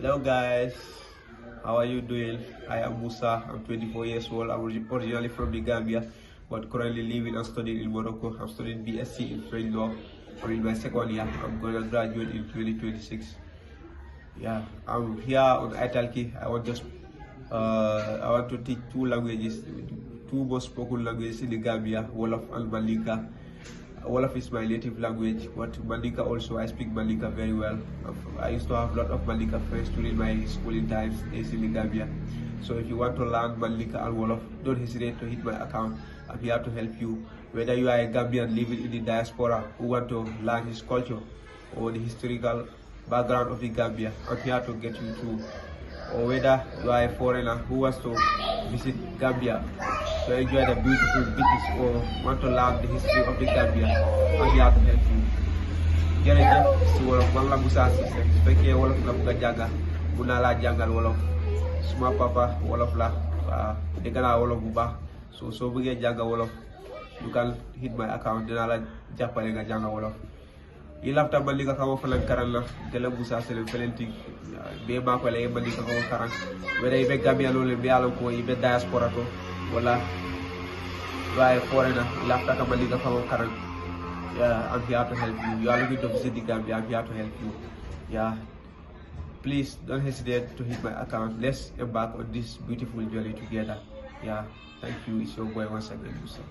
Hello guys, how are you doing? I am Musa, I'm 24 years old. I'm originally from the Gambia, but currently living and studying in Morocco. I'm studying BSc in French law. I'm in my second year. I'm going to graduate in 2026. Yeah, I'm here on Italki. I want to teach two languages, two most spoken languages in the Gambia, Wolof and Mandinka. Wolof is my native language, but Mandinka also, I speak Mandinka very well. I used to have a lot of Mandinka friends during my schooling times in the Gambia. So if you want to learn Mandinka and Wolof, don't hesitate to hit my account. I'm here to help you. Whether you are a Gambian living in the diaspora who want to learn his culture or the historical background of the Gambia, I'm here to get you through. Or whether you are a foreigner who wants to visit Gambia to enjoy the beautiful beaches or want to learn the history of the Gambia, I'm here to help you. Jërëjëf si wolof man la Musa Cissé su fekkee wolof la bëgg a jànga mun naa laa jàngal wolof suma papa wolof la waaw dégg naa wolof bu baax soo bëggee jànga wolof you can hit my account dinaa la jàppale nga jànga wolof yi lafta Mandinka kamo falan karan la gele Musa Sele felenti be mako le Mandinka kamo karan whether you be Gambia lole be alon ko be diaspora to wala right foreigner lafta ka Mandinka kamo karan. Yeah, I'm here to help you. You are looking to visit the Gambia, I'm here to help you. Yeah, please don't hesitate to hit my account. Let's embark on this beautiful journey together. Yeah, thank you. It's your boy once again, Musa.